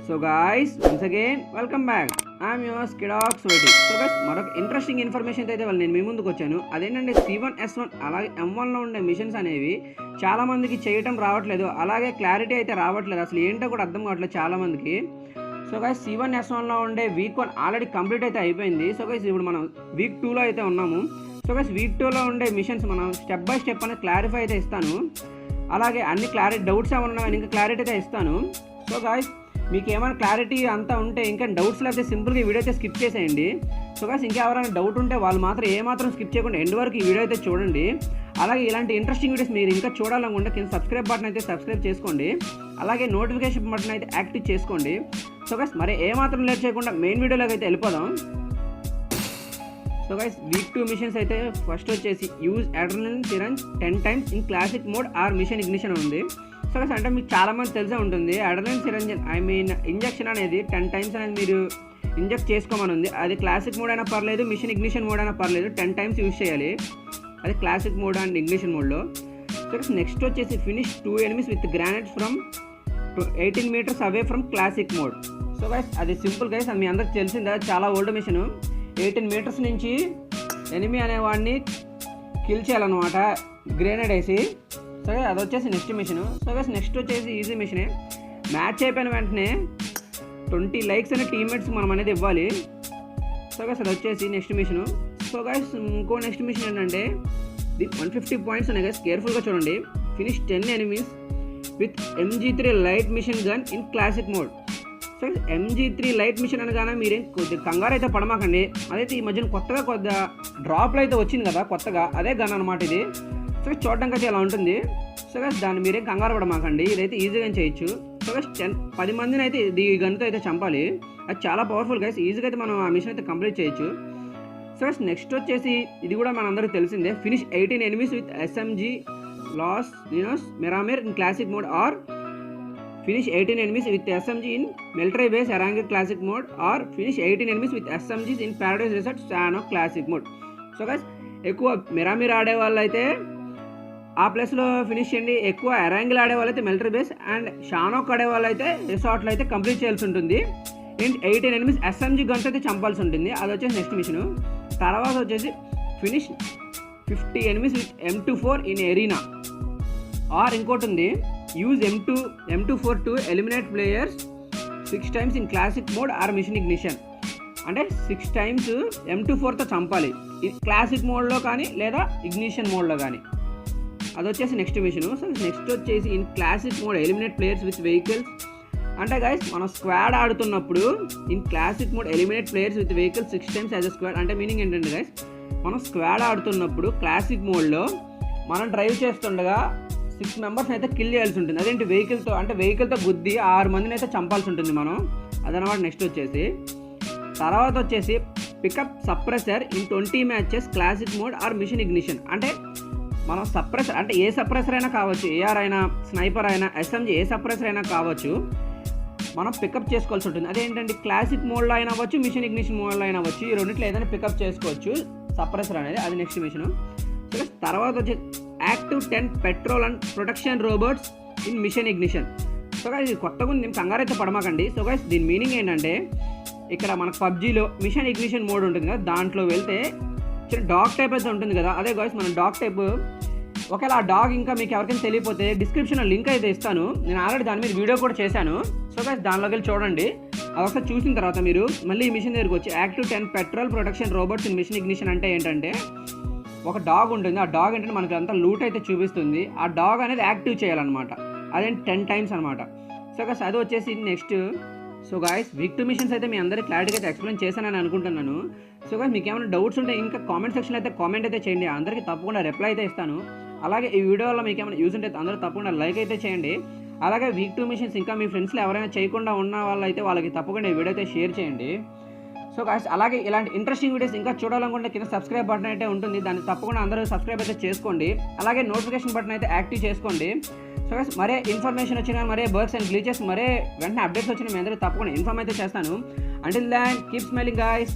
So guys once again welcome back. I'm your Skidox waiting. So guys మరొక interesting information అయితే నేను మీ ముందుకు వచ్చాను. అదేంటంటే C1S1 అలాగే M1లో ఉండే మిషన్స్ అనేవి చాలామందికి చేయటం రావట్లేదు, అలాగే క్లారిటీ అయితే రావట్లేదు, అసలు ఏంటో కూడా అర్థం కావట్లేదు చాలామందికి. సో గైస్ C1S1లో ఉండే వీక్ 1 ఆల్రెడీ కంప్లీట్ అయితే అయిపోయింది. సో గైస్ ఇప్పుడు మనం వీక్ 2లో అయితే ఉన్నాము. సో గైస్ వీక్ 2లో ఉండే మిషన్స్ మనం స్టెప్ బై స్టెప్ అనేది క్లారిఫై అయితే ఇస్తాను, అలాగే అన్ని డౌట్స్ ఏమన్నా కానీ ఇంకా క్లారిటీ అయితే ఇస్తాను. సో గాయ్స్ మీకు ఏమైనా క్లారిటీ అంతా ఉంటే ఇంకా డౌట్స్ లేకపోతే సింపుల్గా ఈ వీడియో అయితే స్కిప్ చేసేయండి. సో గాయ్స్ ఇంకా ఎవరైనా డౌట్ ఉంటే వాళ్ళు మాత్రం ఏమాత్రం స్కిప్ చేయకుండా ఎండ్ వరకు ఈ వీడియో అయితే చూడండి. అలాగే ఇలాంటి ఇంట్రెస్టింగ్ వీడియోస్ మీరు ఇంకా చూడాలనుకుంటే కింద సబ్స్క్రైబ్ బటన్ అయితే సబ్స్క్రైబ్ చేసుకోండి, అలాగే నోటిఫికేషన్ బటన్ అయితే యాక్టివ్ చేసుకోండి. సో గాయ్స్ మరి ఏమాత్రం లేట్ చేయకుండా మెయిన్ వీడియోలోకి అయితే వెళ్ళిపోదాం. సో గైస్ వీక్ 2 మిషన్స్ అయితే ఫస్ట్ వచ్చేసి use adrenaline syringe 10 times in classic mode or mission ignition ఉంది. సో గైస్ అంటే మీకు చాలామంది తెలిసే ఉంటుంది, అడ్రినలిన్ సిరంజ్ ఇంజెక్షన్ అనేది 10 times అనేది మీరు ఇంజెక్ట్ చేసుకోమని ఉంది. అది క్లాసిక్ మోడ్ అయినా పర్లేదు, మిషన్ ఇగ్నిషన్ మోడ్ అయినా పర్లేదు, 10 times యూజ్ చేయాలి. అది క్లాసిక్ మోడ్ అండ్ ఇగ్నిషన్ మోడ్లో. సో గైస్ నెక్స్ట్ వచ్చేసి finish 2 enemies with grenades from 18 meters away from classic mode. So guys అది సింపుల్ గైస్, అది మీ అందరికి తెలిసిందే, చాలా ఓల్డ్ మిషన్. 18 meters నుంచి ఎనిమీ అనేవాడిని కిల్ చేయాలన్నమాట గ్రేనేడ్ వేసి. సో అది వచ్చేసి next mission. So guys next వచ్చేసి ఈజీ మిషనే. మ్యాచ్ అయిపోయిన వెంటనే 20 likes అనే టీమ్మేట్స్ మనం అనేది ఇవ్వాలి. సో గైస్ అది వచ్చేసి నెక్స్ట్ మిషన్. సో గైస్ ఇంకో నెక్స్ట్ మిషన్ ఏంటంటే 150 points ఉన్నాయి గైస్, కేర్ఫుల్గా చూడండి. Finish 10 enemies with MG3 light machine gun in classic mode. So MG3 light machine అనగానే మీరేం కొద్దిగా కంగారు అయితే పడమాకండి. అదైతే ఈ మధ్యన కొద్దిగా డ్రాప్లో అయితే వచ్చింది కదా కొత్తగా, అదే గన్ అనమాట ఇది. సో చూడడానికి అయితే ఇలా ఉంటుంది. సో గైస్ దాన్ని మీరేం కంగారు పడమాకండి, ఇదైతే ఈజీగా చేయొచ్చు. సో గైస్ 10 మందిని అయితే ఈ గన్తో అయితే చంపాలి. అది చాలా పవర్ఫుల్ గైస్, ఈజీగా అయితే మనం ఆ మిషన్ అయితే కంప్లీట్ చేయొచ్చు. సో గైస్ నెక్స్ట్ వచ్చేసి ఇది కూడా మనందరికీ తెలిసిందే, ఫినిష్ 18 enemies విత్ SMG లాస్ Miramar in classic mode or finish 18 enemies with SMG in military base Arangir classic mode or finish 18 enemies with SMGs in Paradise Resort Sano classic mode. So guys ఎక్కువ మిరామిర్ ఆడే వాళ్ళు అయితే ఆ ప్లేస్లో finish చేయండి, ఎక్కువ అరాంగిల్ ఆడే వాళ్ళు అయితే మిలిటరీ బేస్ అండ్ షానోక్ ఆడే వాళ్ళు అయితే రిసార్ట్లో అయితే కంప్లీట్ చేయాల్సి ఉంటుంది. 18 enemies SMG గన్స్ అయితే చంపాల్సి ఉంటుంది. అది వచ్చేసి నెక్స్ట్ మిషన్. తర్వాత వచ్చేసి finish 50 enemies with M24 in arena or ఇంకోటి ఉంది, use M2-4 to eliminate players 6 times in classic mode or mission ignition. అంటే 6 times M24తో చంపాలి, క్లాసిక్ మోడ్లో కానీ లేదా ఇగ్నిషన్ మోడ్లో కానీ. అది వచ్చేసి నెక్స్ట్ మిషన్. సో నెక్స్ట్ వచ్చేసి in classic mode eliminate players with vehicles. అంటే గైస్ మనం స్క్వాడ్ ఆడుతున్నప్పుడు in classic mode eliminate players with vehicles 6 times as a squad. అంటే మీనింగ్ ఏంటంటే గైస్ మనం స్క్వాడ్ ఆడుతున్నప్పుడు క్లాసిక్ మోడ్లో మనం డ్రైవ్ చేస్తుండగా 6 members అయితే కిల్ చేయాల్సి ఉంటుంది. అదేంటి వెహికల్తో, అంటే వెహికల్తో గుద్ది 6 మందిని అయితే చంపాల్సి ఉంటుంది మనం, అదనమాట. నెక్స్ట్ వచ్చేసి తర్వాత వచ్చేసి pickup suppressor in 20 matches classic mode or mission ignition. అంటే మనం సప్రెసర్ అంటే ఏ సప్రెసర్ అయినా కావచ్చు, AR అయినా స్నైపర్ అయినా SMG ఏ సప్రెసర్ అయినా కావచ్చు, మనం పికప్ చేసుకోవాల్సి ఉంటుంది. అదేంటంటే క్లాసిక్ మోడ్లో అయినా అవ్వచ్చు, మిషన్ ఇగ్నిషన్ మోడ్లో అయినా అవ్వచ్చు, ఈ రెండింటిలో ఏదైనా పికప్ చేసుకోవచ్చు సప్రెసర్ అనేది. అది నెక్స్ట్ మిషన్. సో తర్వాత వచ్చేసి active 10 petrol and protection robots in mission ignition. So guys ఇది కొత్తగా ఉంది, కంగారు అయితే పడమాకండి. సో గైస్ దీని మీనింగ్ ఏంటంటే ఇక్కడ మనకు పబ్జీలో మిషన్ ఇగ్నిషన్ మోడ్ ఉంటుంది కదా, దాంట్లో వెళ్తే చిన్న డాగ్ టైప్ అయితే ఉంటుంది కదా, అదే గైస్ మనం డాగ్ టైప్. ఒకవేళ ఆ డాగ్ ఇంకా మీకు ఎవరికైనా తెలియకపోతే డిస్క్రిప్షన్లో లింక్ అయితే ఇస్తాను, నేను ఆల్రెడీ దాని మీద వీడియో కూడా చేశాను. సో గైస్ దానిలోకి వెళ్ళి చూడండి. అదొకసారి చూసిన తర్వాత మీరు మళ్ళీ ఈ మిషన్ దగ్గరికి వచ్చి active 10 petrol protection robots in mission ignition అంటే ఏంటంటే ఒక డాగ్ ఉంటుంది, ఆ డాగ్ ఏంటంటే మనకి అంతా లూట్ అయితే చూపిస్తుంది, ఆ డాగ్ అనేది యాక్టివ్ చేయాలన్నమాట. అదేంటి 10 times అనమాట. సో గైస్ అది వచ్చేసి next. So guys week 2 missions అయితే మీ అందరికీ క్లారిటీగా అయితే ఎక్స్ప్లెయిన్ చేశానని అనుకుంటున్నాను. సో గైస్ మీకు ఏమైనా డౌట్స్ ఉంటే ఇంకా కామెంట్ సెక్షన్లో అయితే కామెంట్ అయితే చేయండి, అందరికీ తప్పకుండా రిప్లై అయితే ఇస్తాను. అలాగే ఈ వీడియో వల్ల మీకు ఏమైనా యూజ్ ఉంటే అందరూ తప్పకుండా లైక్ అయితే చేయండి. అలాగే వీక్ 2 మిషన్స్ ఇంకా మీ ఫ్రెండ్స్లో ఎవరైనా చేయకుండా ఉన్న వాళ్ళైతే వాళ్ళకి తప్పకుండా ఈ వీడియో అయితే షేర్ చేయండి. సో గాయ్స్ అలాగే ఇలాంటి ఇంట్రెస్టింగ్ వీడియోస్ ఇంకా చూడాలనుకుంటే కింద సబ్స్క్రైబ్ బటన్ అయితే ఉంటుంది, దాన్ని తప్పకుండా అందరూ సబ్స్క్రైబ్ అయితే చేసుకోండి. అలాగే నోటిఫికేషన్ బటన్ అయితే యాక్టివ్ చేసుకోండి. సో గాయ్స్ మరే ఇన్ఫర్మేషన్ వచ్చినా, మరే బర్గ్స్ అండ్ గ్లిచెస్, మరే వెంటనే అప్డేట్స్ వచ్చినా మీ అందరూ తప్పకుండా ఇన్ఫార్మ్ అయితే చేస్తాను. Until then keep smiling guys.